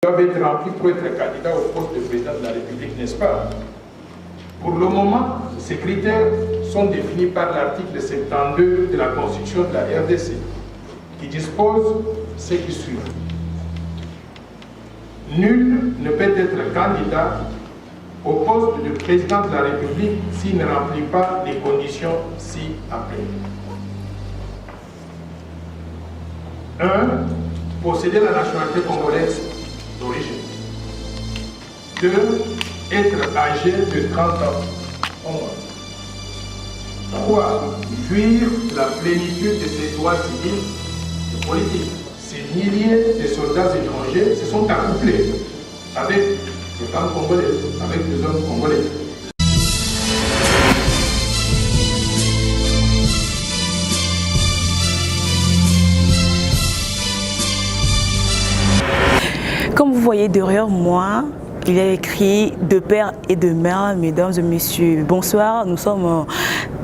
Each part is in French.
doivent être remplis pour être candidat au poste de président de la République, n'est-ce pas? Pour le moment, ces critères sont définis par l'article 72 de la Constitution de la RDC, qui dispose ce qui suit. Nul ne peut être candidat au poste de président de la République s'il ne remplit pas les conditions ci-après. 1. Posséder la nationalité congolaise d'origine. 2. Être âgé de 30 ans au moins. 3. Jouir de la plénitude de ses droits civils et politiques. Ces milliers de soldats étrangers se sont accouplés avec les femmes congolaises, avec les hommes congolais. Comme vous voyez derrière moi, il y a écrit de père et de mère, mesdames et messieurs. Bonsoir, nous sommes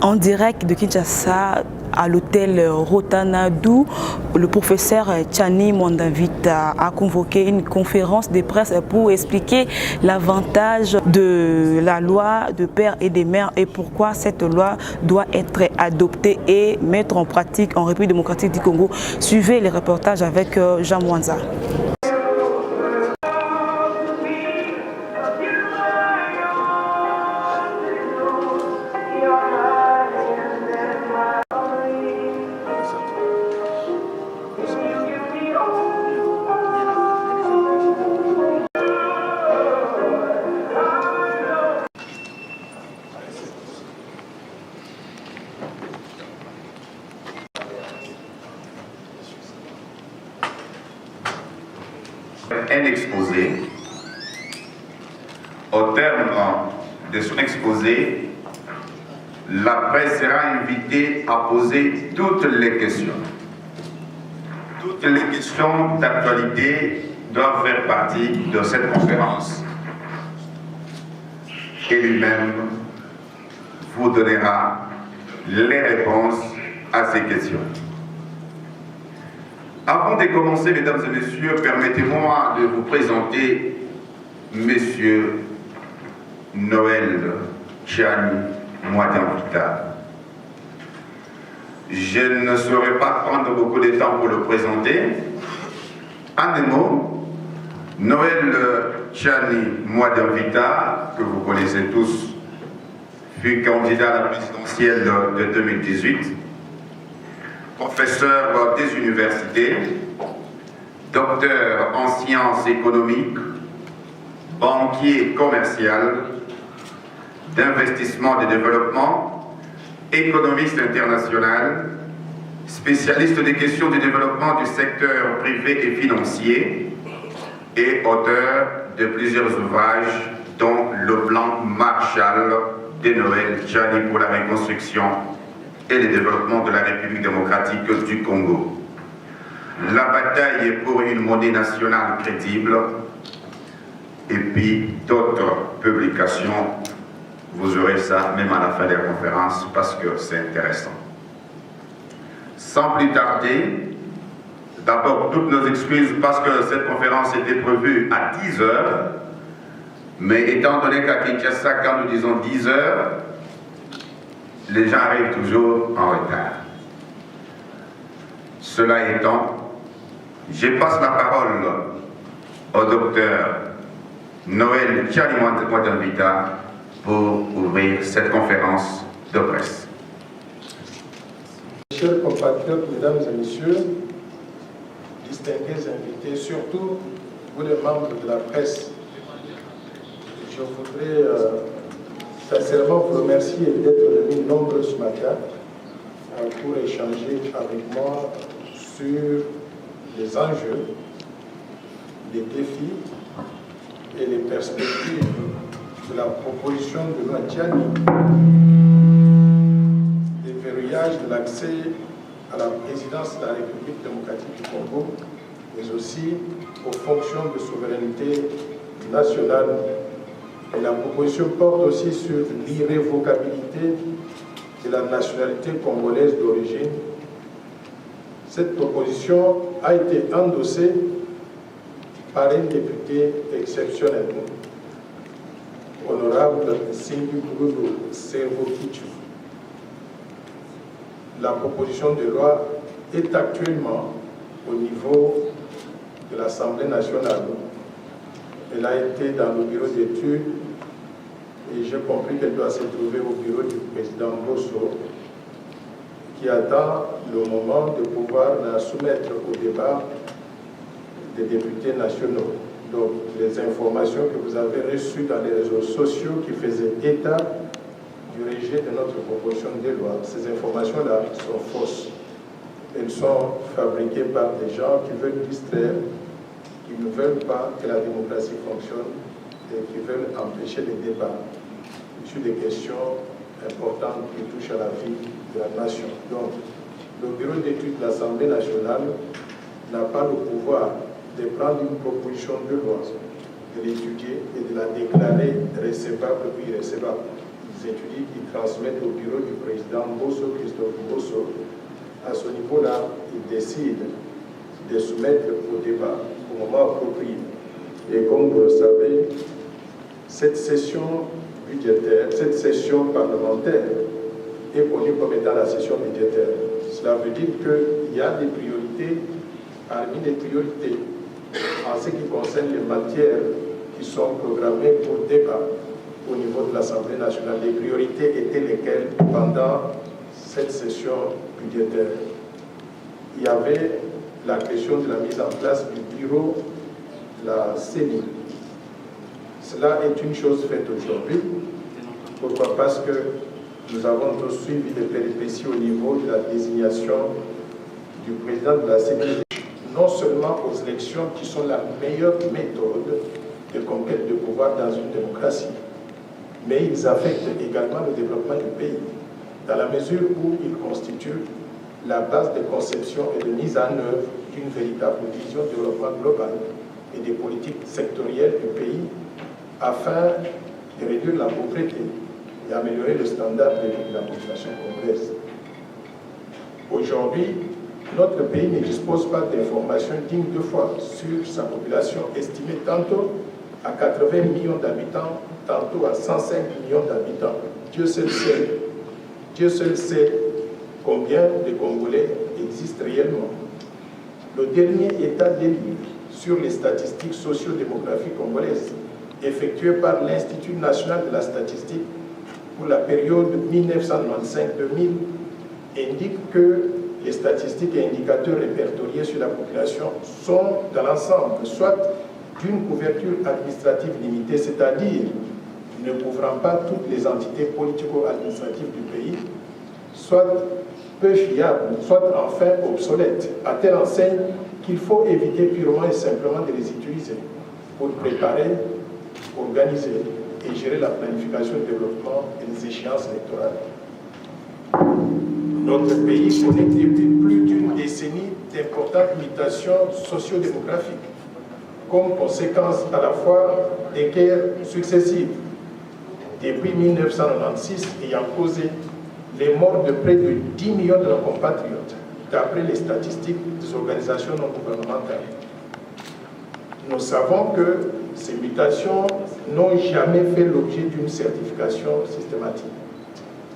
en direct de Kinshasa à l'hôtel Rotana, d'où le professeur Tchani Mwanda-Vita a convoqué une conférence de presse pour expliquer l'avantage de la loi de père et de mère et pourquoi cette loi doit être adoptée et mettre en pratique en République démocratique du Congo. Suivez les reportages avec Jean Mwanza. Un exposé. Au terme de son exposé, la presse sera invitée à poser toutes les questions. Toutes les questions d'actualité doivent faire partie de cette conférence. Et lui-même vous donnera les réponses à ces questions. Avant de commencer, mesdames et messieurs, permettez-moi de vous présenter Monsieur Noël Tchani Mwanda-Vita. Je ne saurais pas prendre beaucoup de temps pour le présenter. En un mot, Noël Tchani Mwanda-Vita, que vous connaissez tous, fut candidat à la présidentielle de 2018. Professeur des universités, docteur en sciences économiques, banquier commercial, d'investissement et de développement, économiste international, spécialiste des questions du développement du secteur privé et financier et auteur de plusieurs ouvrages dont le plan Marshall de Noël Tchani pour la reconstruction et le développement de la République démocratique du Congo. La bataille pour une monnaie nationale crédible et puis d'autres publications. Vous aurez ça même à la fin de la conférence parce que c'est intéressant. Sans plus tarder, d'abord toutes nos excuses parce que cette conférence était prévue à 10 h, mais étant donné qu'à Kinshasa, quand nous disons 10 h, les gens arrivent toujours en retard. Cela étant, je passe la parole au docteur Noël Tchani Mwanda-Vita pour ouvrir cette conférence de presse. Chers compatriotes, mesdames et messieurs, distingués invités, surtout vous les membres de la presse, je voudrais sincèrement vous remercier d'être venus nombreux ce matin pour échanger avec moi sur les enjeux, les défis et les perspectives de la proposition de loi Tchani, des verrouillages de l'accès à la présidence de la République démocratique du Congo, mais aussi aux fonctions de souveraineté nationale. Et la proposition porte aussi sur l'irrévocabilité de la nationalité congolaise d'origine. Cette proposition a été endossée par un député exceptionnel, honorable Singh Goudou Servo-Kitchou. La proposition de loi est actuellement au niveau de l'Assemblée nationale. Elle a été dans le bureau d'études et j'ai compris qu'elle doit se trouver au bureau du président Bosso, qui attend le moment de pouvoir la soumettre au débat des députés nationaux. Donc, les informations que vous avez reçues dans les réseaux sociaux qui faisaient état du rejet de notre proposition de loi, ces informations-là sont fausses. Elles sont fabriquées par des gens qui veulent distraire, qui ne veulent pas que la démocratie fonctionne et qui veulent empêcher les débats sur des questions importantes qui touchent à la vie de la nation. Donc, le bureau d'études de l'Assemblée nationale n'a pas le pouvoir de prendre une proposition de loi, de l'étudier et de la déclarer recevable ou irrecevable. Ils étudient, ils transmettent au bureau du président Bosso, Christophe Bosso. À ce niveau-là, ils décident de soumettre au débat au moment approprié. Et comme vous le savez, cette session budgétaire, cette session parlementaire est connue comme étant la session budgétaire. Cela veut dire qu'il y a des priorités parmi les priorités en ce qui concerne les matières qui sont programmées pour débat au niveau de l'Assemblée nationale. Les priorités étaient lesquelles pendant cette session budgétaire? Il y avait la question de la mise en place du bureau de la CENI. Cela est une chose faite aujourd'hui. Pourquoi? Parce que nous avons tous suivi les péripéties au niveau de la désignation du président de la CENI. Non seulement aux élections qui sont la meilleure méthode de conquête de pouvoir dans une démocratie, mais ils affectent également le développement du pays, dans la mesure où ils constituent la base de conception et de mise en œuvre d'une véritable vision de développement global et des politiques sectorielles du pays afin de réduire la pauvreté et améliorer le standard de vie de la population congolaise. Aujourd'hui, notre pays ne dispose pas d'informations dignes de foi sur sa population estimée tantôt à 80 millions d'habitants, tantôt à 105 millions d'habitants. Dieu seul sait combien de Congolais existent réellement. Le dernier état des lieux sur les statistiques socio-démographiques congolaises effectué par l'Institut national de la statistique pour la période 1995-2000 indique que les statistiques et indicateurs répertoriés sur la population sont dans l'ensemble soit d'une couverture administrative limitée, c'est-à-dire ne couvrant pas toutes les entités politico-administratives du pays, soit peu fiables, soit enfin obsolètes, à telle enseigne qu'il faut éviter purement et simplement de les utiliser pour préparer, organiser et gérer la planification du développement et les échéances électorales. Notre pays connaît depuis plus d'une décennie d'importantes mutations socio-démographiques, comme conséquence à la fois des guerres successives. Depuis 1996, ayant causé les morts de près de 10 millions de nos compatriotes, d'après les statistiques des organisations non gouvernementales. Nous savons que ces mutations n'ont jamais fait l'objet d'une certification systématique.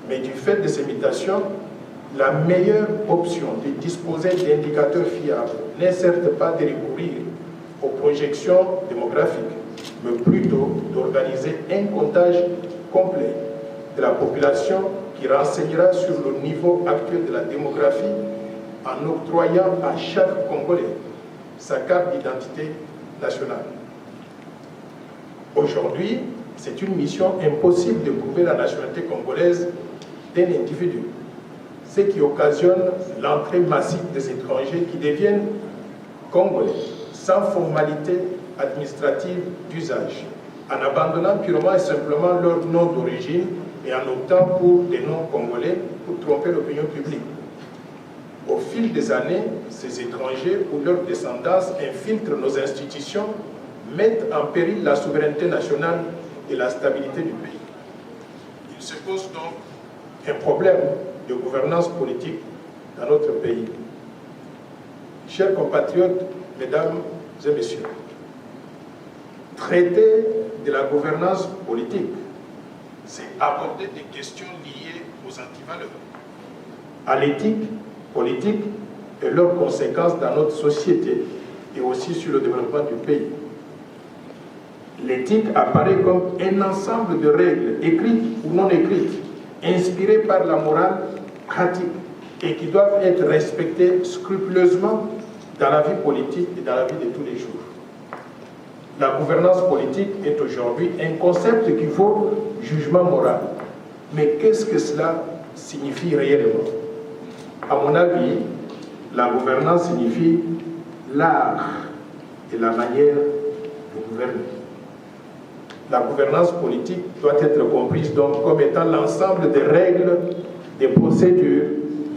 Mais du fait de ces mutations, la meilleure option de disposer d'indicateurs fiables n'est certes pas de recourir aux projections démographiques, mais plutôt d'organiser un comptage complet de la population qui renseignera sur le niveau actuel de la démographie en octroyant à chaque Congolais sa carte d'identité nationale. Aujourd'hui, c'est une mission impossible de prouver la nationalité congolaise d'un individu, ce qui occasionne l'entrée massive des étrangers qui deviennent Congolais sans formalité administrative d'usage, en abandonnant purement et simplement leur nom d'origine et en optant pour des noms congolais pour tromper l'opinion publique. Au fil des années, ces étrangers ou leurs descendants infiltrent nos institutions, mettent en péril la souveraineté nationale et la stabilité du pays. Il se pose donc un problème de gouvernance politique dans notre pays. Chers compatriotes, mesdames et messieurs, traiter de la gouvernance politique, c'est aborder des questions liées aux antivaleurs, à l'éthique politique et leurs conséquences dans notre société et aussi sur le développement du pays. L'éthique apparaît comme un ensemble de règles, écrites ou non écrites, inspirées par la morale pratique et qui doivent être respectées scrupuleusement dans la vie politique et dans la vie de tous les jours. La gouvernance politique est aujourd'hui un concept qui vaut jugement moral. Mais qu'est-ce que cela signifie réellement? À mon avis, la gouvernance signifie l'art et la manière de gouverner. La gouvernance politique doit être comprise donc comme étant l'ensemble des règles, des procédures,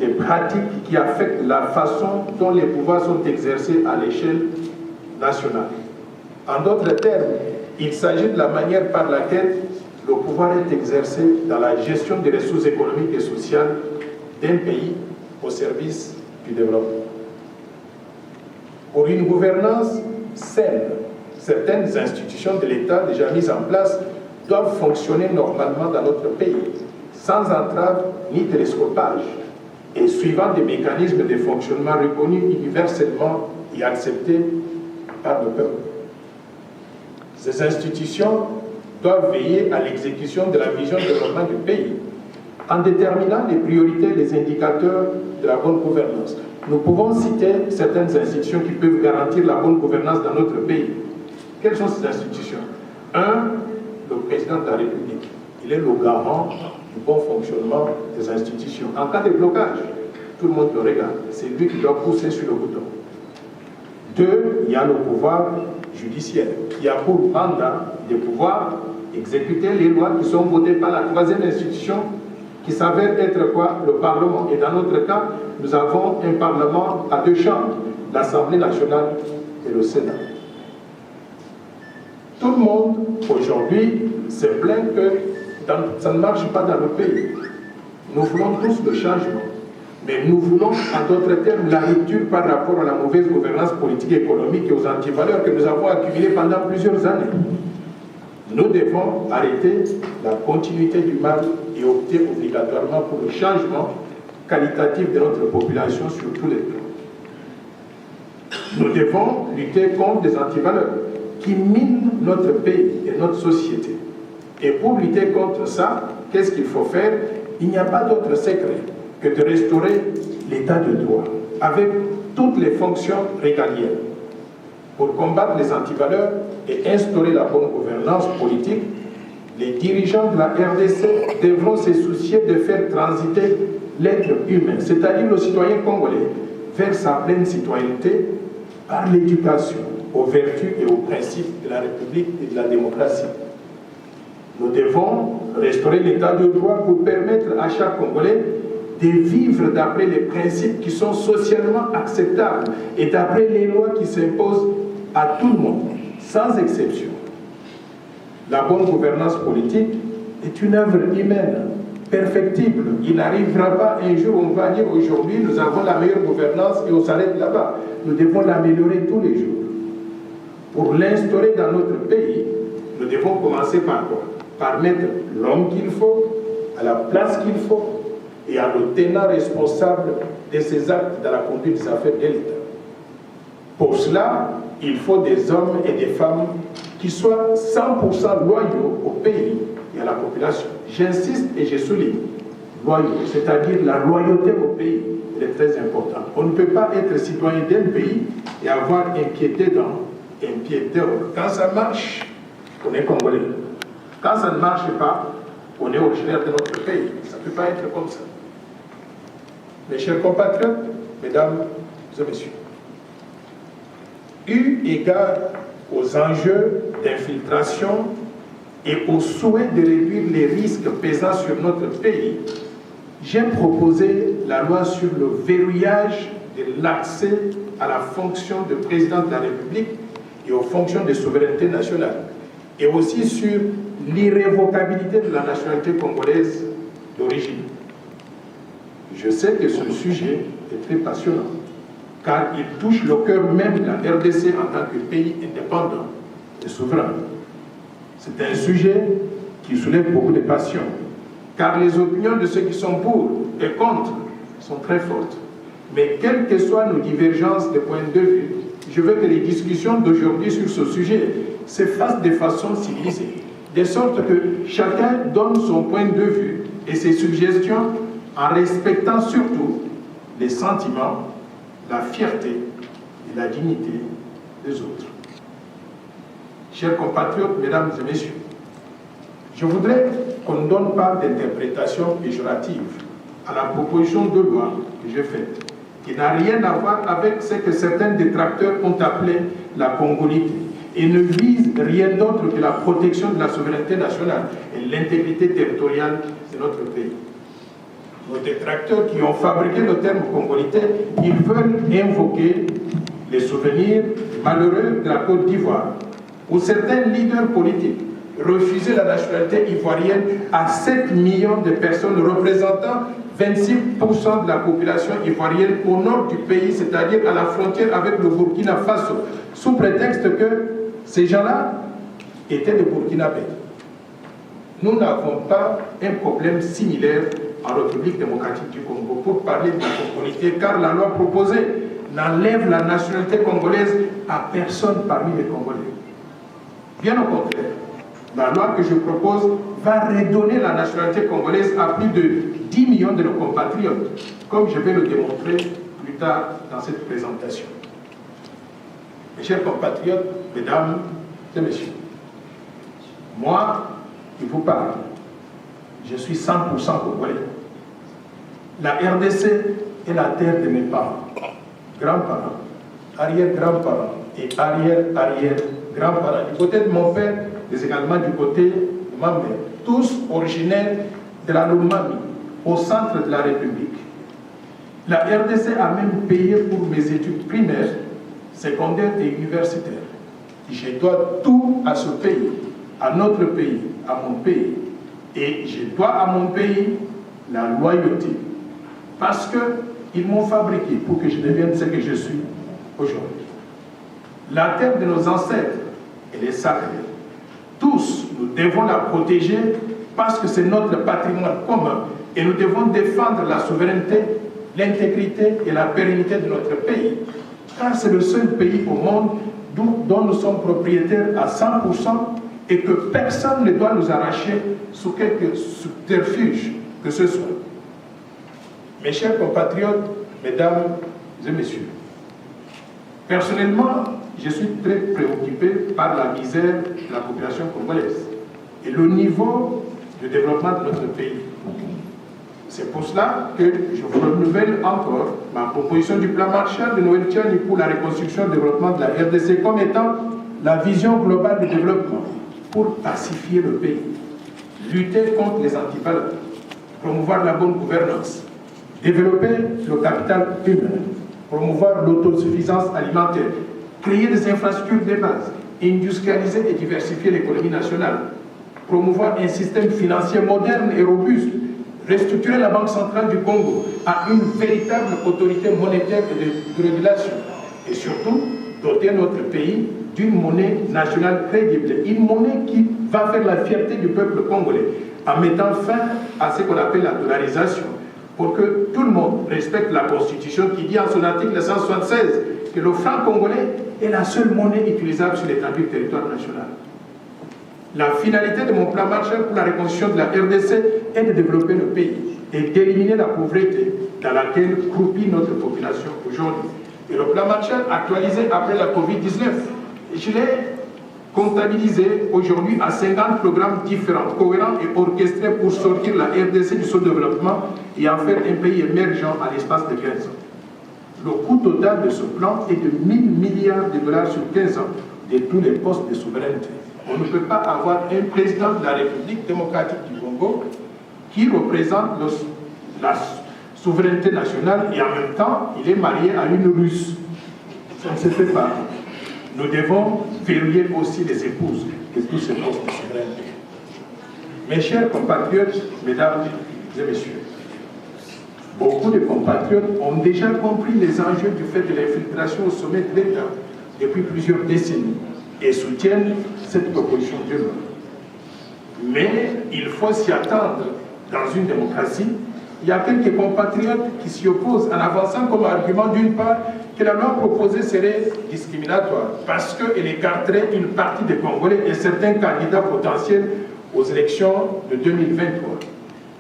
des pratiques qui affectent la façon dont les pouvoirs sont exercés à l'échelle nationale. En d'autres termes, il s'agit de la manière par laquelle le pouvoir est exercé dans la gestion des ressources économiques et sociales d'un pays au service du développement. Pour une gouvernance saine, certaines institutions de l'État déjà mises en place doivent fonctionner normalement dans notre pays, sans entrave ni télescopage, et suivant des mécanismes de fonctionnement reconnus universellement et acceptés par le peuple. Ces institutions doivent veiller à l'exécution de la vision de développement du pays en déterminant les priorités et les indicateurs de la bonne gouvernance. Nous pouvons citer certaines institutions qui peuvent garantir la bonne gouvernance dans notre pays. Quelles sont ces institutions? 1. Le président de la République. Il est le garant du bon fonctionnement des institutions. En cas de blocage, tout le monde le regarde. C'est lui qui doit pousser sur le bouton. 2. Il y a le pouvoir judiciaire qui a pour mandat de pouvoir exécuter les lois qui sont votées par la troisième institution qui s'avère être quoi? Le Parlement. Et dans notre cas, nous avons un Parlement à 2 chambres, l'Assemblée nationale et le Sénat. Tout le monde, aujourd'hui, se plaint que ça ne marche pas dans le pays. Nous voulons tous le changement. Mais nous voulons, en d'autres termes, la rupture par rapport à la mauvaise gouvernance politique et économique et aux antivaleurs que nous avons accumulées pendant plusieurs années. Nous devons arrêter la continuité du mal et opter obligatoirement pour le changement qualitatif de notre population sur tous les plans. Nous devons lutter contre des antivaleurs qui minent notre pays et notre société. Et pour lutter contre ça, qu'est-ce qu'il faut faire? Il n'y a pas d'autre secret que de restaurer l'état de droit avec toutes les fonctions régaliennes. Pour combattre les antivaleurs et instaurer la bonne gouvernance politique, les dirigeants de la RDC devront se soucier de faire transiter l'être humain, c'est-à-dire le citoyen congolais, vers sa pleine citoyenneté par l'éducation aux vertus et aux principes de la République et de la démocratie. Nous devons restaurer l'état de droit pour permettre à chaque Congolais de vivre d'après les principes qui sont socialement acceptables et d'après les lois qui s'imposent à tout le monde, sans exception. La bonne gouvernance politique est une œuvre humaine, perfectible. Il n'arrivera pas un jour où on va dire aujourd'hui nous avons la meilleure gouvernance et on s'arrête là-bas. Nous devons l'améliorer tous les jours. Pour l'instaurer dans notre pays, nous devons commencer par quoi? Par mettre l'homme qu'il faut, à la place qu'il faut, et à le tenant responsable de ses actes dans la conduite des affaires de l'État. Pour cela, il faut des hommes et des femmes qui soient 100% loyaux au pays et à la population. J'insiste et je souligne, loyaux, c'est-à-dire la loyauté au pays, elle est très importante. On ne peut pas être citoyen d'un pays et avoir un pied dedans, un pied dehors. Quand ça marche, on est congolais. Quand ça ne marche pas, on est originaire de notre pays. Ça ne peut pas être comme ça. Mes chers compatriotes, mesdames et messieurs, eu égard aux enjeux d'infiltration et au souhait de réduire les risques pesant sur notre pays, j'ai proposé la loi sur le verrouillage de l'accès à la fonction de président de la République et aux fonctions de souveraineté nationale, et aussi sur l'irrévocabilité de la nationalité congolaise d'origine. Je sais que ce sujet est très passionnant, car il touche le cœur même de la RDC en tant que pays indépendant, des souverains. C'est un sujet qui soulève beaucoup de passions, car les opinions de ceux qui sont pour et contre sont très fortes. Mais quelles que soient nos divergences de point de vue, je veux que les discussions d'aujourd'hui sur ce sujet se fassent de façon civilisée, de sorte que chacun donne son point de vue et ses suggestions en respectant surtout les sentiments, la fierté et la dignité des autres. Chers compatriotes, mesdames et messieurs, je voudrais qu'on ne donne pas d'interprétation péjorative à la proposition de loi que j'ai faite, qui n'a rien à voir avec ce que certains détracteurs ont appelé la congolité, et ne vise rien d'autre que la protection de la souveraineté nationale et l'intégrité territoriale de notre pays. Nos détracteurs qui ont fabriqué le terme congolité, ils veulent invoquer les souvenirs malheureux de la Côte d'Ivoire, où certains leaders politiques refusaient la nationalité ivoirienne à 7 millions de personnes représentant 26% de la population ivoirienne au nord du pays, c'est-à-dire à la frontière avec le Burkina Faso, sous prétexte que ces gens-là étaient des Burkinabés. Nous n'avons pas un problème similaire en République démocratique du Congo pour parler de la congolité, car la loi proposée n'enlève la nationalité congolaise à personne parmi les Congolais. Bien au contraire, la loi que je propose va redonner la nationalité congolaise à plus de 10 millions de nos compatriotes, comme je vais le démontrer plus tard dans cette présentation. Mes chers compatriotes, mesdames et messieurs, moi, qui vous parle, je suis 100% congolais. La RDC est la terre de mes parents, grands-parents, arrière-grands-parents et arrière-arrière-grands-parents. Du côté de mon père, mais également du côté de ma mère, tous originaires de la Lomami, au centre de la République. La RDC a même payé pour mes études primaires, secondaires et universitaires. Je dois tout à ce pays, à notre pays, à mon pays. Et je dois à mon pays la loyauté. Parce qu'ils m'ont fabriqué pour que je devienne ce que je suis aujourd'hui. La terre de nos ancêtres, elle est sacrée. Tous, nous devons la protéger parce que c'est notre patrimoine commun et nous devons défendre la souveraineté, l'intégrité et la pérennité de notre pays. Car c'est le seul pays au monde dont nous sommes propriétaires à 100% et que personne ne doit nous arracher sous quelque subterfuge que ce soit. Mes chers compatriotes, mesdames et messieurs, personnellement, je suis très préoccupé par la misère de la population congolaise et le niveau de développement de notre pays. C'est pour cela que je vous renouvelle encore ma proposition du plan Marshall de Noël Tchani pour la reconstruction et le développement de la RDC comme étant la vision globale du développement pour pacifier le pays, lutter contre les antivaleurs, promouvoir la bonne gouvernance, développer le capital humain, promouvoir l'autosuffisance alimentaire, créer des infrastructures de base, industrialiser et diversifier l'économie nationale, promouvoir un système financier moderne et robuste, restructurer la Banque centrale du Congo à une véritable autorité monétaire et de régulation, et surtout doter notre pays d'une monnaie nationale crédible, une monnaie qui va faire la fierté du peuple congolais, en mettant fin à ce qu'on appelle la dollarisation, pour que tout le monde respecte la Constitution qui dit en son article 176 que le franc congolais est la seule monnaie utilisable sur l'étendue du territoire national. La finalité de mon plan Marshall pour la reconstruction de la RDC est de développer le pays et d'éliminer la pauvreté dans laquelle croupit notre population aujourd'hui. Et le plan Marshall actualisé après la Covid-19, je l'ai comptabilisé aujourd'hui à 50 programmes différents, cohérents et orchestrés pour sortir la RDC du sous-développement et en faire un pays émergent à l'espace de 15 ans. Le coût total de ce plan est de 1 000 milliards de dollars sur 15 ans de tous les postes de souveraineté. On ne peut pas avoir un président de la République démocratique du Congo qui représente la souveraineté nationale et en même temps, il est marié à une Russe. Ça ne se fait pas. Nous devons verrouiller aussi les épouses de tous ces postes de souveraineté. Mes chers compatriotes, mesdames et messieurs, beaucoup de compatriotes ont déjà compris les enjeux du fait de l'infiltration au sommet de l'État depuis plusieurs décennies. et soutiennent cette proposition de loi. Mais il faut s'y attendre dans une démocratie. Il y a quelques compatriotes qui s'y opposent en avançant comme argument d'une part que la loi proposée serait discriminatoire parce qu'elle écarterait une partie des Congolais et certains candidats potentiels aux élections de 2023.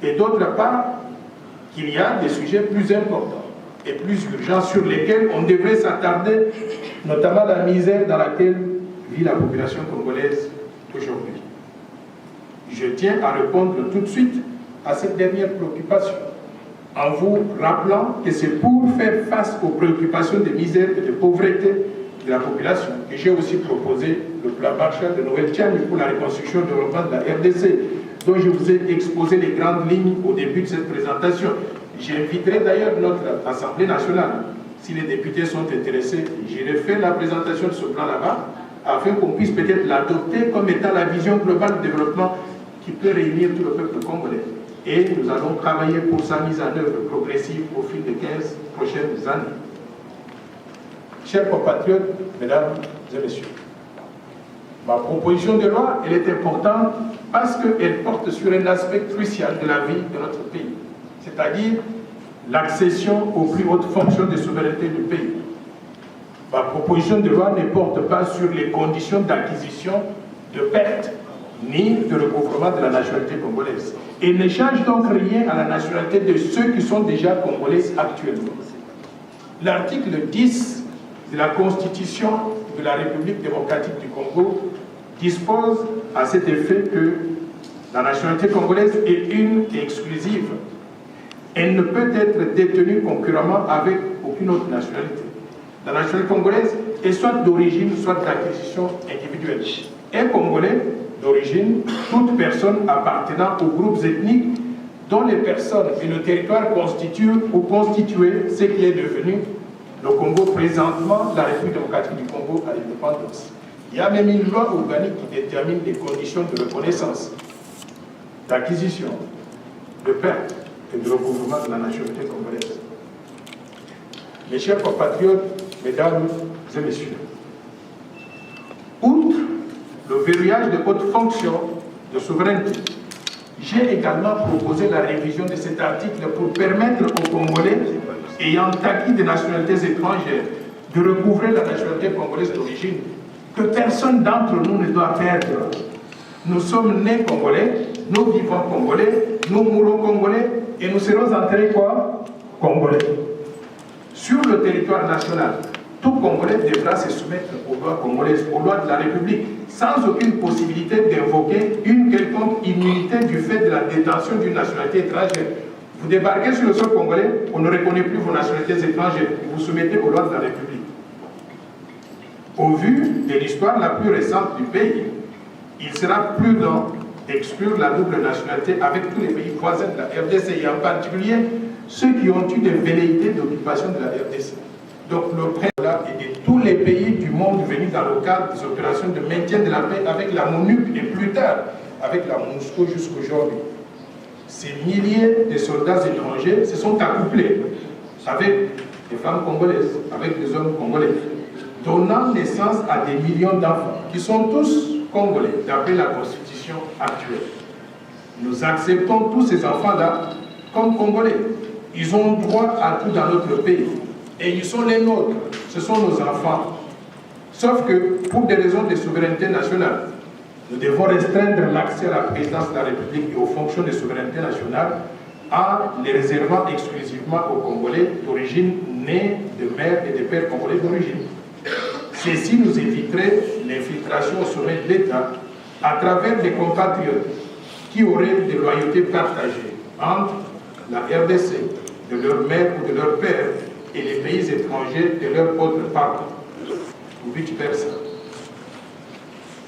Et d'autre part, qu'il y a des sujets plus importants et plus urgents sur lesquels on devrait s'attarder, notamment la misère dans laquelle vit la population congolaise aujourd'hui. Je tiens à répondre tout de suite à cette dernière préoccupation, en vous rappelant que c'est pour faire face aux préoccupations de misère et de pauvreté de la population que j'ai aussi proposé le plan Marshall de Noël-Tchani pour la reconstruction et le développement de la RDC, dont je vous ai exposé les grandes lignes au début de cette présentation. J'inviterai d'ailleurs notre Assemblée nationale, si les députés sont intéressés, j'irai faire la présentation de ce plan là-bas, afin qu'on puisse peut-être l'adopter comme étant la vision globale du développement qui peut réunir tout le peuple congolais. Et nous allons travailler pour sa mise en œuvre progressive au fil des 15 prochaines années. Chers compatriotes, mesdames et messieurs, ma proposition de loi, elle est importante parce qu'elle porte sur un aspect crucial de la vie de notre pays, c'est-à-dire l'accession aux plus hautes fonctions de souveraineté du pays. Ma proposition de loi ne porte pas sur les conditions d'acquisition, de perte, ni de recouvrement de la nationalité congolaise. Et ne change donc rien à la nationalité de ceux qui sont déjà congolais actuellement. L'article 10 de la Constitution de la République démocratique du Congo dispose à cet effet que la nationalité congolaise est une et exclusive. Elle ne peut être détenue concurremment avec aucune autre nationalité. La nationalité congolaise est soit d'origine, soit d'acquisition individuelle. Un Congolais d'origine, toute personne appartenant aux groupes ethniques dont les personnes et le territoire constituent ou constituaient ce qui est devenu le Congo présentement, la République démocratique du Congo à l'indépendance. Il y a même une loi organique qui détermine les conditions de reconnaissance, d'acquisition, de perte et de recouvrement de la nationalité congolaise. Mes chers compatriotes, mesdames et messieurs, outre le verrouillage de haute fonction de souveraineté, j'ai également proposé la révision de cet article pour permettre aux Congolais ayant acquis des nationalités étrangères de recouvrer la nationalité congolaise d'origine, que personne d'entre nous ne doit perdre. Nous sommes nés Congolais, nous vivons Congolais, nous mourons Congolais et nous serons enterrés quoi? Congolais. Sur le territoire national, tout Congolais devra se soumettre aux lois congolaises, aux lois de la République, sans aucune possibilité d'invoquer une quelconque immunité du fait de la détention d'une nationalité étrangère. Vous débarquez sur le sol congolais, on ne reconnaît plus vos nationalités étrangères, vous vous soumettez aux lois de la République. Au vu de l'histoire la plus récente du pays, il sera prudent d'exclure la double nationalité avec tous les pays voisins de la RDC, et en particulier ceux qui ont eu des velléités d'occupation de la RDC. Donc le président et de tous les pays du monde venus dans le cadre des opérations de maintien de la paix avec la MONUC et plus tard avec la MONUSCO jusqu'aujourd'hui. Ces milliers de soldats étrangers se sont accouplés avec des femmes congolaises, avec des hommes congolais, donnant naissance à des millions d'enfants qui sont tous congolais d'après la constitution actuelle. Nous acceptons tous ces enfants-là comme congolais. Ils ont droit à tout dans notre pays. Et ils sont les nôtres, ce sont nos enfants. Sauf que, pour des raisons de souveraineté nationale, nous devons restreindre l'accès à la présidence de la République et aux fonctions de souveraineté nationale en les réservant exclusivement aux Congolais d'origine nés de mères et de pères congolais d'origine. Ceci nous éviterait l'infiltration au sommet de l'État à travers des compatriotes qui auraient des loyautés partagées entre la RDC, de leur mère ou de leur père, et les pays étrangers de leur autre parents, ou vice-versa.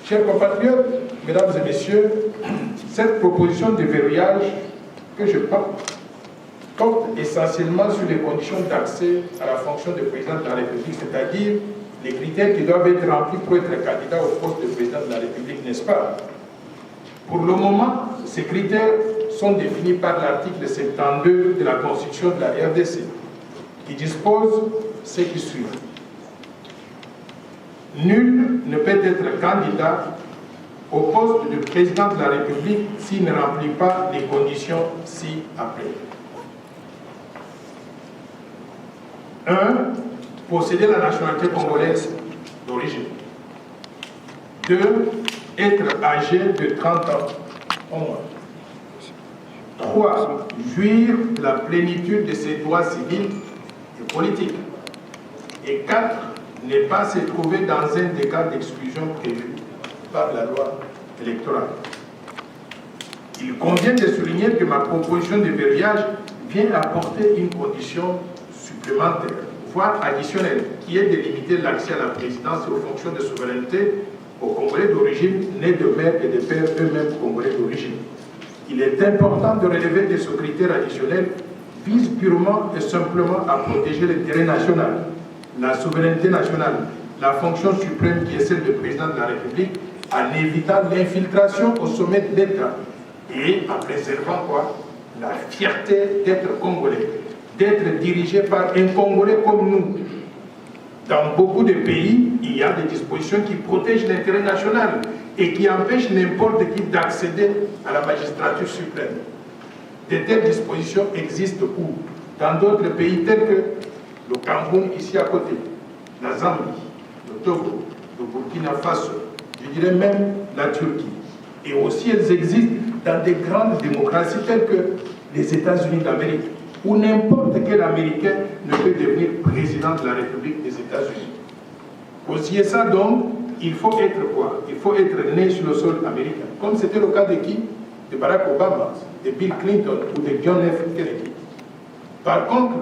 Chers compatriotes, mesdames et messieurs, cette proposition de verrouillage que je porte essentiellement sur les conditions d'accès à la fonction de président de la République, c'est-à-dire les critères qui doivent être remplis pour être candidat au poste de président de la République, n'est-ce pas? Pour le moment, ces critères sont définis par l'article 72 de la Constitution de la RDC, qui dispose ce qui suit. Nul ne peut être candidat au poste de président de la République s'il ne remplit pas les conditions ci-appelées. 1. Posséder la nationalité congolaise d'origine. 2. Être âgé de 30 ans au moins. 3. Jouir de la plénitude de ses droits civils et politiques. Et 4. Ne pas se trouver dans un des cas d'exclusion prévu par la loi électorale. Il convient de souligner que ma proposition de verrouillage vient apporter une condition supplémentaire, voire additionnelle, qui est de limiter l'accès à la présidence et aux fonctions de souveraineté aux Congolais d'origine, nés de mères et de pères eux-mêmes Congolais d'origine. Il est important de relever que ce critère additionnel vise purement et simplement à protéger l'intérêt national, la souveraineté nationale, la fonction suprême qui est celle de président de la République, en évitant l'infiltration au sommet de l'État et en préservant quoi? La fierté d'être Congolais, d'être dirigé par un Congolais comme nous. Dans beaucoup de pays, il y a des dispositions qui protègent l'intérêt national et qui empêchent n'importe qui d'accéder à la magistrature suprême. De telles dispositions existent où? Dans d'autres pays tels que le Cameroun, ici à côté, la Zambie, le Togo, le Burkina Faso, je dirais même la Turquie. Et aussi elles existent dans des grandes démocraties telles que les États-Unis d'Amérique, où n'importe quel Américain ne peut devenir président de la République des États-Unis. Pour scier ça donc, il faut être quoi? Il faut être né sur le sol américain, comme c'était le cas de qui? De Barack Obama, de Bill Clinton ou de John F. Kennedy. Par contre,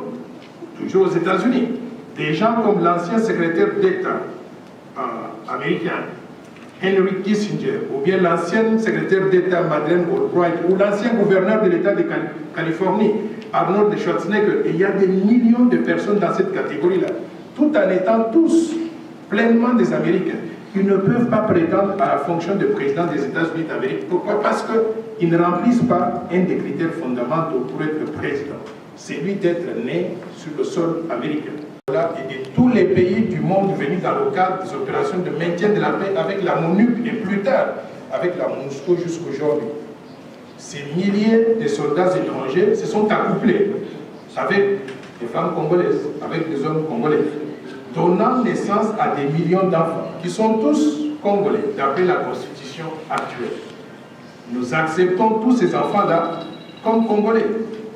toujours aux États-Unis, des gens comme l'ancien secrétaire d'État américain, Henry Kissinger, ou bien l'ancienne secrétaire d'État Madeleine Albright, ou l'ancien gouverneur de l'État de Californie, Arnold Schwarzenegger. Et il y a des millions de personnes dans cette catégorie-là, tout en étant tous pleinement des Américains. Ils ne peuvent pas prétendre à la fonction de président des États-Unis d'Amérique. Pourquoi? Parce qu'ils ne remplissent pas un des critères fondamentaux pour être président. C'est lui d'être né sur le sol américain. Et de tous les pays du monde venus dans le cadre des opérations de maintien de la paix avec la MONUC et plus tard avec la MONUSCO jusqu'aujourd'hui. Ces milliers de soldats étrangers se sont accouplés avec des femmes congolaises, avec des hommes congolais, donnant naissance à des millions d'enfants qui sont tous congolais d'après la constitution actuelle. Nous acceptons tous ces enfants-là comme congolais.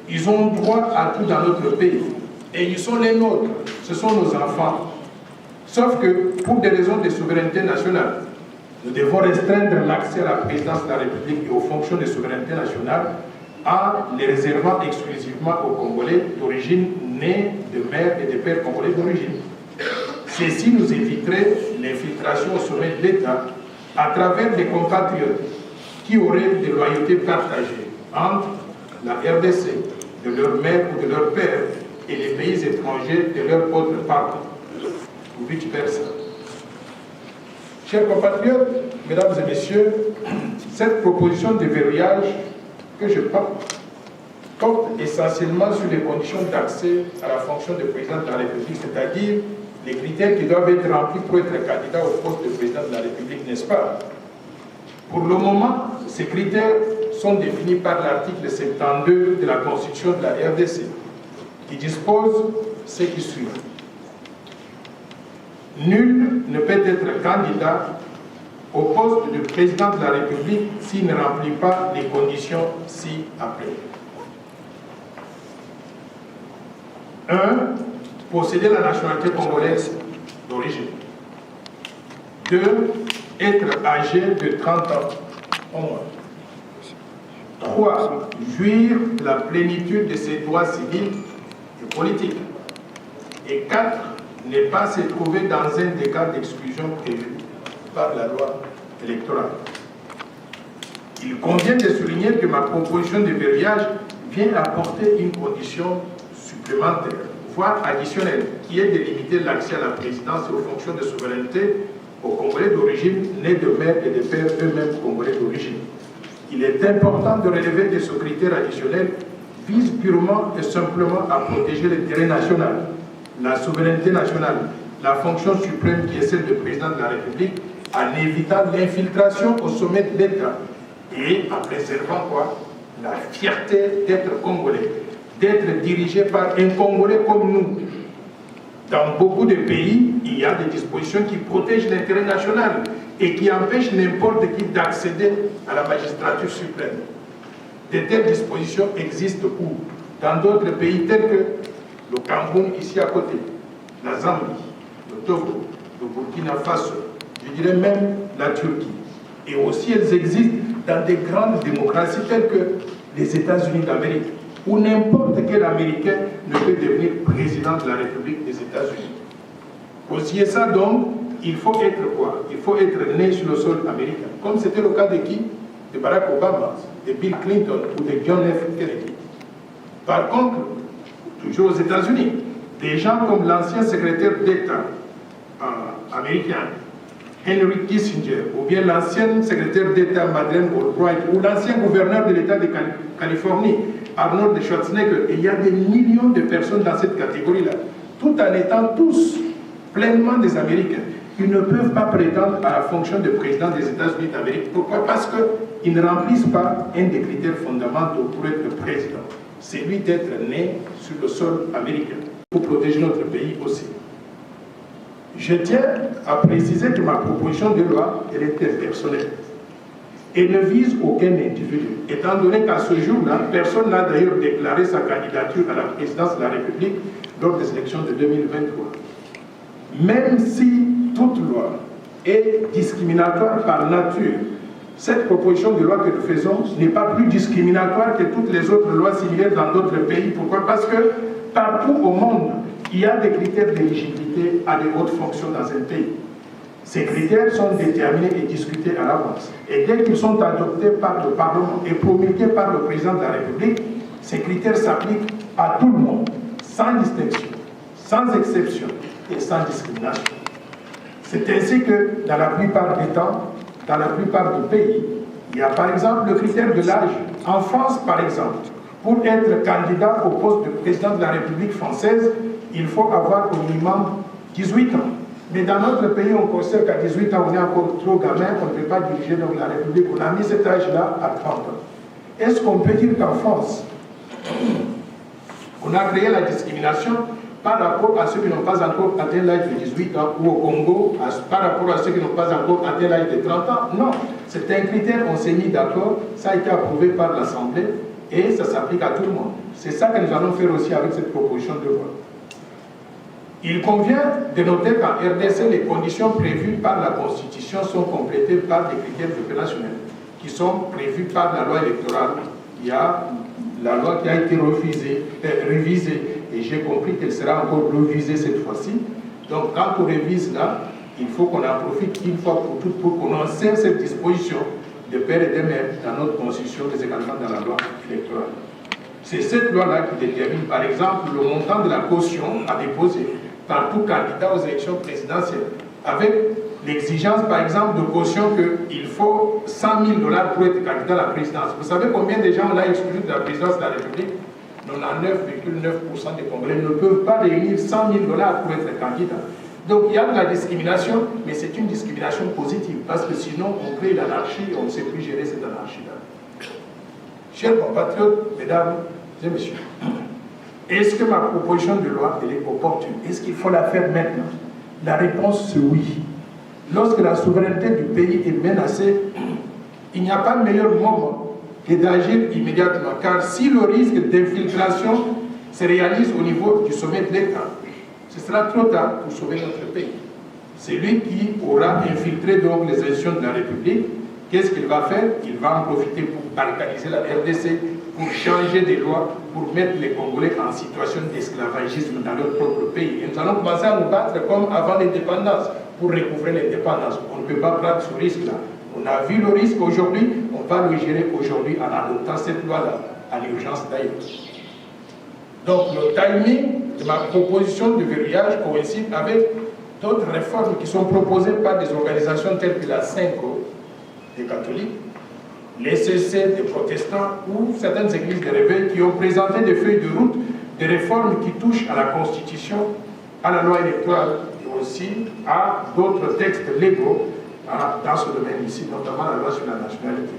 Ils ont droit à tout dans notre pays. Et ils sont les nôtres, ce sont nos enfants. Sauf que, pour des raisons de souveraineté nationale, nous devons restreindre l'accès à la présidence de la République et aux fonctions de souveraineté nationale en les réservant exclusivement aux Congolais d'origine nés de mères et de pères congolais d'origine. Ceci nous éviterait l'infiltration au sommet de l'État à travers des compatriotes qui auraient des loyautés partagées entre la RDC, de leur mère ou de leur père, et les pays étrangers de leur autre parents, ou vice-versa. Chers compatriotes, mesdames et messieurs, cette proposition de verrouillage que je porte essentiellement sur les conditions d'accès à la fonction de président de la République, c'est-à-dire les critères qui doivent être remplis pour être candidat au poste de président de la République, n'est-ce pas? Pour le moment, ces critères sont définis par l'article 72 de la Constitution de la RDC, qui dispose ce qui suit. Nul ne peut être candidat au poste de président de la République s'il ne remplit pas les conditions ci-appelées. 1. Posséder la nationalité congolaise d'origine. 2. Être âgé de 30 ans au moins. 3. Jouir de la plénitude de ses droits civils et politiques. Et 4. Ne pas se trouver dans un des cas d'exclusion prévu par la loi électorale. Il convient de souligner que ma proposition de verrouillage vient apporter une condition supplémentaire, voire additionnelle, qui est de limiter l'accès à la présidence et aux fonctions de souveraineté aux Congolais d'origine, nés de mères et de pères eux-mêmes Congolais d'origine. Il est important de relever que ce critère additionnel vise purement et simplement à protéger l'intérêt national, la souveraineté nationale, la fonction suprême qui est celle de président de la République en évitant l'infiltration au sommet de l'État et en préservant quoi? La fierté d'être congolais, d'être dirigé par un Congolais comme nous. Dans beaucoup de pays, il y a des dispositions qui protègent l'intérêt national et qui empêchent n'importe qui d'accéder à la magistrature suprême. De telles dispositions existent où? Dans d'autres pays tels que le Cameroun, ici à côté, la Zambie, le Togo, le Burkina Faso, je dirais même la Turquie. Et aussi elles existent dans des grandes démocraties telles que les États-Unis d'Amérique, où n'importe quel Américain ne peut devenir président de la République des États-Unis. Pour scier ça donc, il faut être quoi? Il faut être né sur le sol américain. Comme c'était le cas de qui? De Barack Obama, de Bill Clinton ou de John F. Kennedy. Par contre, toujours aux États-Unis, des gens comme l'ancien secrétaire d'État américain, Henry Kissinger, ou bien l'ancien secrétaire d'État Madeleine Albright, ou l'ancien gouverneur de l'État de Californie, Arnold Schwarzenegger, et il y a des millions de personnes dans cette catégorie-là, tout en étant tous pleinement des Américains. Ils ne peuvent pas prétendre à la fonction de président des États-Unis d'Amérique. Pourquoi? Parce qu'ils ne remplissent pas un des critères fondamentaux pour être président. C'est lui d'être né sur le sol américain, pour protéger notre pays aussi. Je tiens à préciser que ma proposition de loi, elle est personnelle. Elle ne vise aucun individu, étant donné qu'à ce jour-là, personne n'a d'ailleurs déclaré sa candidature à la présidence de la République lors des élections de 2023. Même si toute loi est discriminatoire par nature, cette proposition de loi que nous faisons n'est pas plus discriminatoire que toutes les autres lois similaires dans d'autres pays. Pourquoi? Parce que partout au monde, il y a des critères d'éligibilité à des hautes fonctions dans un pays. Ces critères sont déterminés et discutés à l'avance. Et dès qu'ils sont adoptés par le Parlement et promulgués par le président de la République, ces critères s'appliquent à tout le monde, sans distinction, sans exception et sans discrimination. C'est ainsi que dans la plupart des temps, dans la plupart des pays, il y a par exemple le critère de l'âge. En France, par exemple, pour être candidat au poste de président de la République française, il faut avoir au minimum 18 ans. Mais dans notre pays, on considère qu'à 18 ans, on est encore trop gamin, on ne peut pas diriger donc la République. On a mis cet âge-là à 30 ans. Est-ce qu'on peut dire qu'en France, on a créé la discrimination par rapport à ceux qui n'ont pas encore atteint l'âge de 18 ans, ou au Congo, par rapport à ceux qui n'ont pas encore atteint l'âge de 30 ans? Non, c'est un critère, on s'est mis d'accord, ça a été approuvé par l'Assemblée, et ça s'applique à tout le monde. C'est ça que nous allons faire aussi avec cette proposition de loi. Il convient de noter qu'en RDC, les conditions prévues par la Constitution sont complétées par des critères opérationnels qui sont prévus par la loi électorale. Il y a la loi qui a été révisée, et j'ai compris qu'elle sera encore révisée cette fois-ci. Donc quand on révise là, il faut qu'on en profite une fois pour toutes pour qu'on insère cette disposition de père et de mère dans notre Constitution, mais également dans la loi électorale. C'est cette loi-là qui détermine, par exemple, le montant de la caution à déposer par tout candidat aux élections présidentielles, avec l'exigence, par exemple, de caution qu'il faut 100 000 $ pour être candidat à la présidence. Vous savez combien de gens on a exclu de la présidence de la République? 99,9% des Congolais ne peuvent pas réunir 100 000 $ pour être candidat. Donc il y a de la discrimination, mais c'est une discrimination positive, parce que sinon on crée l'anarchie et on ne sait plus gérer cette anarchie-là. Chers compatriotes, mesdames et messieurs, est-ce que ma proposition de loi elle est opportune? Est-ce qu'il faut la faire maintenant? La réponse c'est oui. Lorsque la souveraineté du pays est menacée, il n'y a pas de meilleur moment que d'agir immédiatement. Car si le risque d'infiltration se réalise au niveau du sommet de l'État, ce sera trop tard pour sauver notre pays. C'est lui qui aura infiltré donc les institutions de la République. Qu'est-ce qu'il va faire? Il va en profiter pour balkaniser la RDC, pour changer des lois, pour mettre les Congolais en situation d'esclavagisme dans leur propre pays. Et nous allons commencer à nous battre comme avant l'indépendance, pour recouvrer l'indépendance. On ne peut pas prendre ce risque-là. On a vu le risque aujourd'hui, on va le gérer aujourd'hui en adoptant cette loi-là, à l'urgence d'ailleurs. Donc le timing de ma proposition de verrouillage coïncide avec d'autres réformes qui sont proposées par des organisations telles que la Synco des catholiques, les CC des protestants ou certaines églises de réveil qui ont présenté des feuilles de route, des réformes qui touchent à la Constitution, à la loi électorale et aux aussi à d'autres textes légaux dans ce domaine ici, notamment la loi sur la nationalité.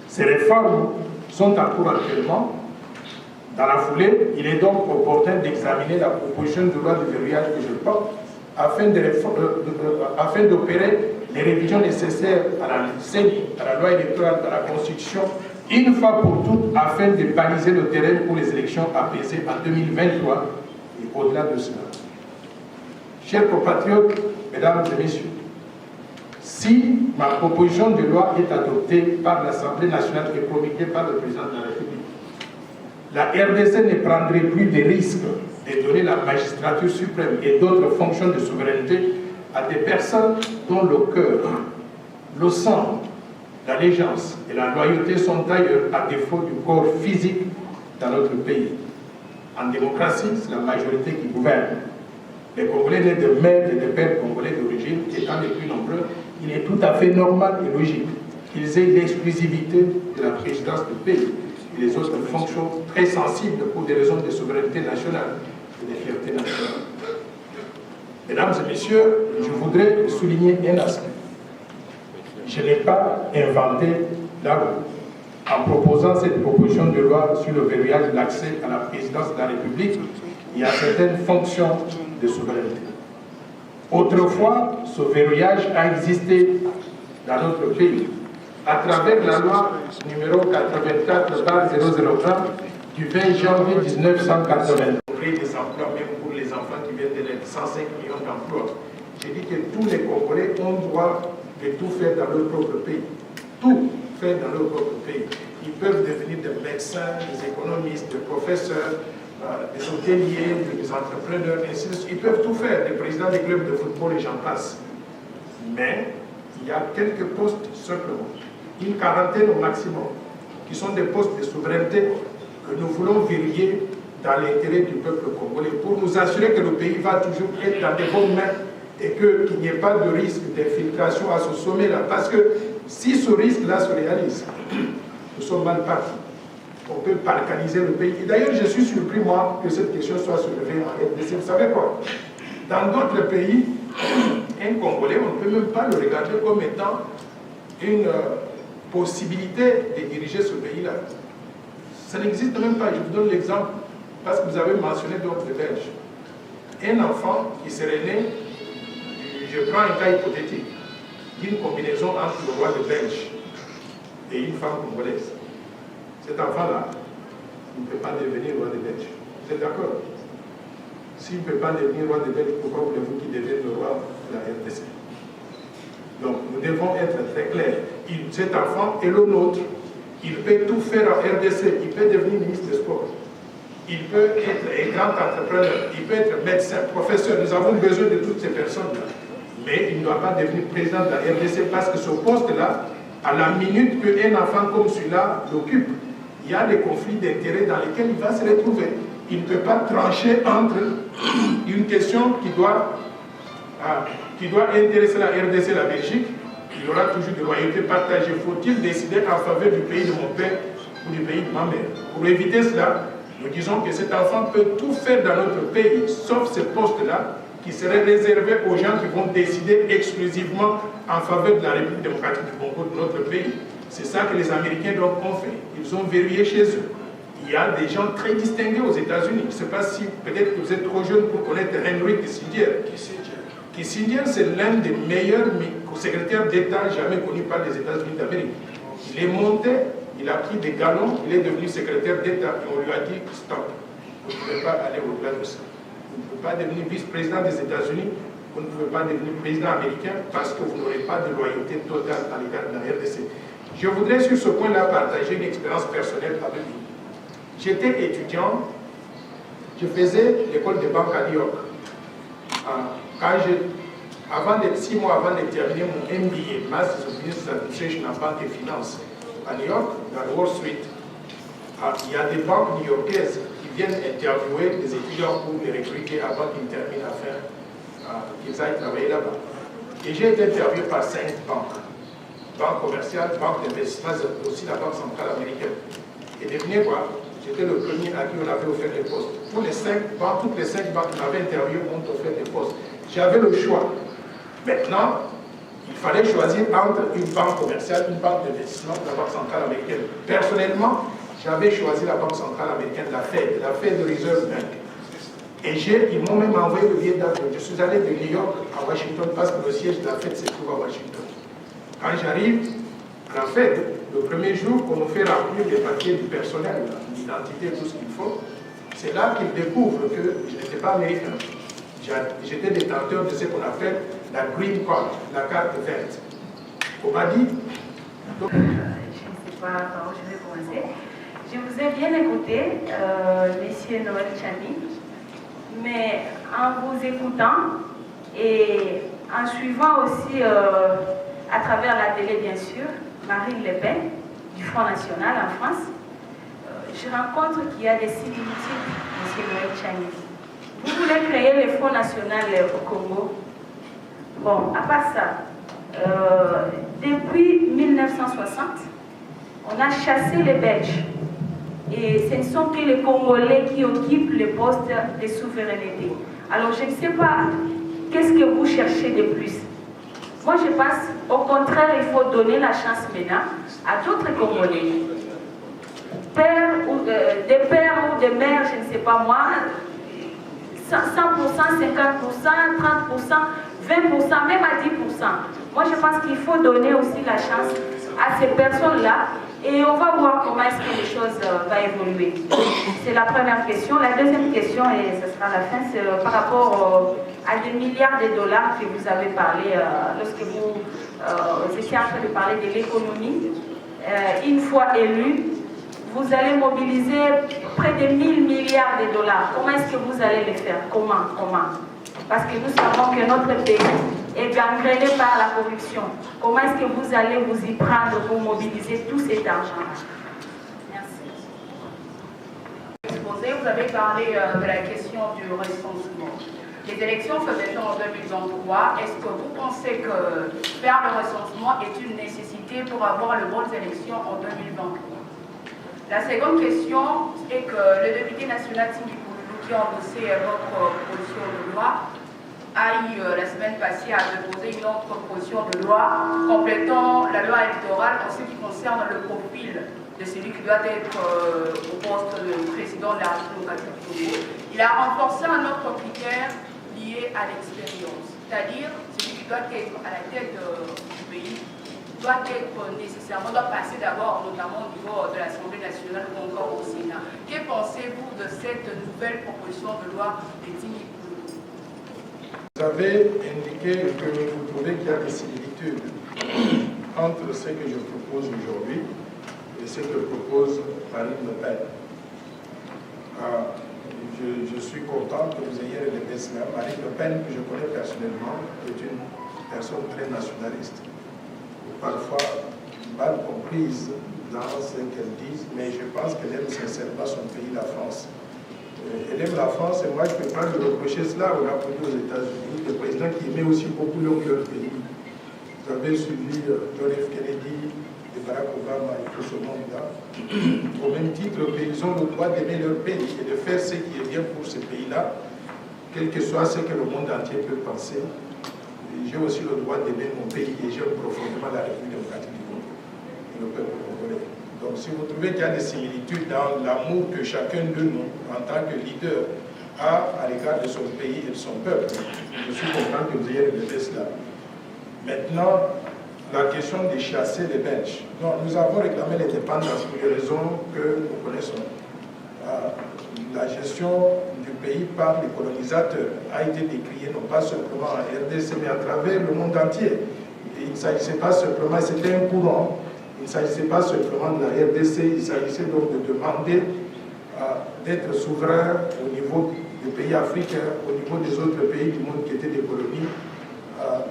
Ces réformes sont en cours actuellement. Dans la foulée, il est donc opportun d'examiner la proposition de loi de verrouillage que je porte afin d'opérer les révisions nécessaires à la CENI, à la loi électorale, à la Constitution, une fois pour toutes, afin de baliser le terrain pour les élections apaisées en 2023 et au-delà de cela. Chers compatriotes, mesdames et messieurs, si ma proposition de loi est adoptée par l'Assemblée nationale et promulguée par le président de la République, la RDC ne prendrait plus de risques de donner la magistrature suprême et d'autres fonctions de souveraineté à des personnes dont le cœur, le sang, l'allégeance et la loyauté sont ailleurs à défaut du corps physique dans notre pays. En démocratie, c'est la majorité qui gouverne. Les Congolais nés de mères et de pères congolais d'origine étant les plus nombreux, il est tout à fait normal et logique qu'ils aient l'exclusivité de la présidence du pays et les autres fonctions très sensibles pour des raisons de souveraineté nationale et de fierté nationale. Mesdames et messieurs, je voudrais souligner un aspect. Je n'ai pas inventé la roue en proposant cette proposition de loi sur le verrouillage de l'accès à la présidence de la République et à certaines fonctions de souveraineté. Autrefois, ce verrouillage a existé dans notre pays à travers la loi numéro 84/001 du 20 janvier 1980. Créer des emplois même pour les enfants qui viennent de naître, 105 millions d'emplois. J'ai dit que tous les Congolais ont droit de tout faire dans leur propre pays. Tout faire dans leur propre pays. Ils peuvent devenir des médecins, des économistes, des professeurs, des hôteliers, des entrepreneurs, ainsi de suite. Ils peuvent tout faire, des présidents des clubs de football et j'en passe. Mais il y a quelques postes simplement, une quarantaine au maximum, qui sont des postes de souveraineté que nous voulons verrouiller dans l'intérêt du peuple congolais pour nous assurer que le pays va toujours être dans de bonnes mains et qu'il n'y ait pas de risque d'infiltration à ce sommet-là. Parce que si ce risque-là se réalise, nous sommes mal partis. On peut balkaniser le pays. Et d'ailleurs, je suis surpris, moi, que cette question soit soulevée en RDC. Vous savez quoi? Dans d'autres pays, un Congolais, on ne peut même pas le regarder comme étant une possibilité de diriger ce pays-là. Ça n'existe même pas. Je vous donne l'exemple, parce que vous avez mentionné d'autres Belges. Un enfant qui serait né, je prends un cas hypothétique, d'une combinaison entre le roi de Belge et une femme congolaise. Cet enfant-là, il ne peut pas devenir roi de Belge. Vous êtes d'accord? S'il ne peut pas devenir roi de Belge, pourquoi voulez-vous qu'il devienne le roi de la RDC? Donc, nous devons être très clairs. Cet enfant est le nôtre. Il peut tout faire en RDC. Il peut devenir ministre des Sports. Il peut être un grand entrepreneur. Il peut être médecin, professeur. Nous avons besoin de toutes ces personnes-là. Mais il ne doit pas devenir président de la RDC parce que ce poste-là, à la minute qu'un enfant comme celui-là l'occupe, il y a des conflits d'intérêts dans lesquels il va se retrouver. Il ne peut pas trancher entre une question qui doit intéresser la RDC et la Belgique. Il y aura toujours des loyautés partagées. Faut-il décider en faveur du pays de mon père ou du pays de ma mère? Pour éviter cela, nous disons que cet enfant peut tout faire dans notre pays, sauf ce poste-là, qui serait réservé aux gens qui vont décider exclusivement en faveur de la République démocratique du Congo, de notre pays. C'est ça que les Américains donc ont fait. Ils ont verrouillé chez eux. Il y a des gens très distingués aux États-Unis. Je ne sais pas si peut-être que vous êtes trop jeune pour connaître Henry Kissinger. Kissinger, c'est l'un des meilleurs secrétaires d'État jamais connus par les États-Unis d'Amérique. Il est monté, il a pris des galons, il est devenu secrétaire d'État et on lui a dit stop. Vous ne pouvez pas aller au-delà de ça. Vous ne pouvez pas devenir vice-président des États-Unis, vous ne pouvez pas devenir président américain parce que vous n'aurez pas de loyauté totale à l'égard de la RDC. Je voudrais sur ce point-là partager une expérience personnelle avec vous. J'étais étudiant, je faisais l'école de banque à New York. Avant 6 mois avant de terminer mon MBA, Master's of Business Administration en banque et finance, à New York, dans Wall Street, il y a des banques new-yorkaises qui viennent interviewer des étudiants pour les recruter avant qu'ils terminent qu'ils aillent travailler là-bas. Et j'ai été interviewé par 5 banques. Banque commerciale, banque d'investissement, aussi la Banque centrale américaine. Et devinez quoi? J'étais le premier à qui on avait offert des postes. Pour les 5 banques, toutes les 5 banques qui m'avaient interviewé m'ont offert des postes. J'avais le choix. Maintenant, il fallait choisir entre une banque commerciale, une banque d'investissement, la Banque centrale américaine. Personnellement, j'avais choisi la Banque centrale américaine, la Fed Reserve Bank. Et ils m'ont même envoyé le billet d'avion. Je suis allé de New York à Washington parce que le siège de la Fed se trouve à Washington. Quand j'arrive à la Fed, le premier jour qu'on nous fait remplir les papiers du personnel, l'identité, tout ce qu'il faut, c'est là qu'ils découvrent que je n'étais pas américain. J'étais détenteur de ce qu'on appelle la Green Card, la carte verte. On m'a dit... Je ne sais pas par où je vais commencer. Je vous ai bien écouté, Monsieur Noël Tchani, mais en vous écoutant et en suivant aussi à travers la télé, bien sûr, Marine Le Pen du Front National en France, je rencontre qu'il y a des similitudes, M. Noël Tchani. Vous voulez créer le Front National au Congo. Bon, à part ça, depuis 1960, on a chassé les Belges. Et ce ne sont que les Congolais qui occupent les postes de souveraineté. Alors je ne sais pas, qu'est-ce que vous cherchez de plus? Moi je pense, au contraire, il faut donner la chance maintenant à d'autres Congolais. Des pères ou des mères, je ne sais pas moi, 100%, 50%, 30%, 20%, même à 10%. Moi je pense qu'il faut donner aussi la chance à ces personnes-là. Et on va voir comment est-ce que les choses vont évoluer. C'est la première question. La deuxième question, et ce sera la fin, c'est par rapport à des milliards de dollars que vous avez parlé lorsque vous étiez en train de parler de l'économie. Une fois élu, vous allez mobiliser près de 1000 milliards de dollars. Comment est-ce que vous allez le faire? Comment? Parce que nous savons que notre pays est gangréné par la corruption. Comment est-ce que vous allez vous y prendre pour mobiliser tout cet argent? Merci. Vous avez parlé de la question du recensement. Les élections se déroulent en 2023. Est-ce que vous pensez que faire le recensement est une nécessité pour avoir de bonnes élections en 2023? La seconde question est que le député national Tindi Pouloulou, qui a endossé votre proposition de loi, a eu la semaine passée à déposer une autre proposition de loi complétant la loi électorale en ce qui concerne le profil de celui qui doit être au poste de président de la République du Congo. Il a renforcé un autre critère lié à l'expérience, c'est-à-dire celui qui doit être à la tête du pays doit passer d'abord notamment au niveau de l'Assemblée nationale ou encore au Sénat. Que pensez-vous de cette nouvelle proposition de loi de Tindi Pouloulou? Vous avez indiqué que vous trouvez qu'il y a des similitudes entre ce que je propose aujourd'hui et ce que propose Marine Le Pen. Je suis content que vous ayez relevé cela. Marine Le Pen, que je connais personnellement, est une personne très nationaliste, parfois mal comprise dans ce qu'elle dit, mais je pense qu'elle aime sincèrement son pays, la France. Elle aime la France et moi je ne peux pas lui reprocher cela. On a connu aux États-Unis des présidents qui aimaient aussi beaucoup leur pays. Vous avez suivi John F. Kennedy et Barack Obama et tout ce monde-là. Au même titre qu'ils ont le droit d'aimer leur pays et de faire ce qui est bien pour ce pays-là, quel que soit ce que le monde entier peut penser. J'ai aussi le droit d'aimer mon pays et j'aime profondément la République démocratique du Congo et le peuple congolais. Donc si vous trouvez qu'il y a des similitudes dans l'amour que chacun de nous, en tant que leader, a à l'égard de son pays et de son peuple, je suis content que vous ayez relevé cela. Maintenant, la question de chasser les Belges. Non, nous avons réclamé l'indépendance pour des raisons que nous connaissons. La gestion du pays par les colonisateurs a été décriée non pas simplement en RDC, mais à travers le monde entier. Et il ne s'agissait pas simplement, c'était un courant, il ne s'agissait pas simplement de la RDC, il s'agissait donc de demander d'être souverain au niveau des pays africains, au niveau des autres pays du monde qui étaient des colonies,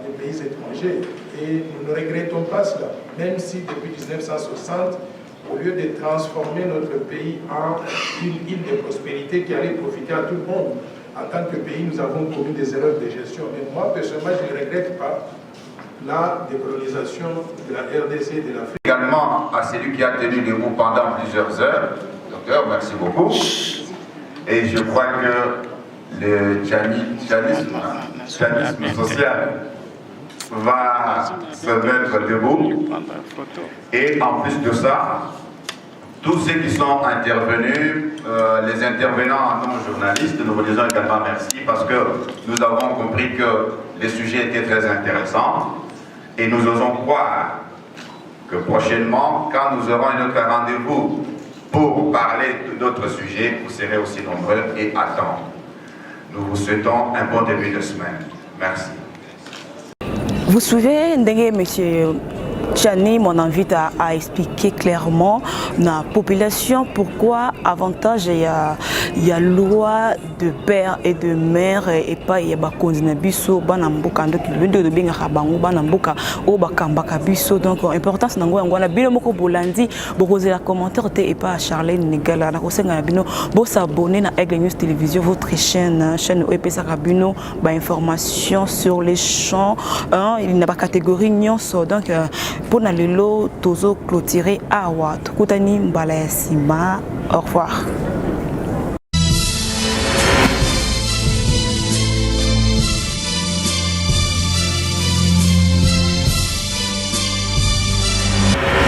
des pays étrangers. Et nous ne regrettons pas cela, même si depuis 1960, au lieu de transformer notre pays en une île de prospérité qui allait profiter à tout le monde, en tant que pays, nous avons commis des erreurs de gestion. Mais moi, personnellement, je ne regrette pas la décolonisation de la RDC et de l'Afrique. Également à celui qui a tenu les mots pendant plusieurs heures. Docteur, merci beaucoup. Et je crois que le Tchani chanisme social va se mettre debout. Et en plus de ça, tous ceux qui sont intervenus, les intervenants en non-journalistes, nous vous disons également merci parce que nous avons compris que les sujets étaient très intéressants et nous osons croire que prochainement, quand nous aurons un autre rendez-vous pour parler d'autres sujets, vous serez aussi nombreux et à temps. Nous vous souhaitons un bon début de semaine. Merci. Vous souvenez, monsieur Tchani m'en invite à expliquer clairement la population pourquoi avantage il y a loi de père et de mère et pas il y a bakondina biso banamboka donc le de binga bango banamboka o bakambaka biso donc importance nango yango na bino moko bolandi bokoze la commentaire et pas Charlène Negala na kosenga na bino bo s'abonner na Aigle News Télévision votre chaîne EPSA Rabino ba information sur les champs il n'a pas catégorie nyonso donc pour le tozo clôturer awa tukutani mbala ya sima. Au revoir.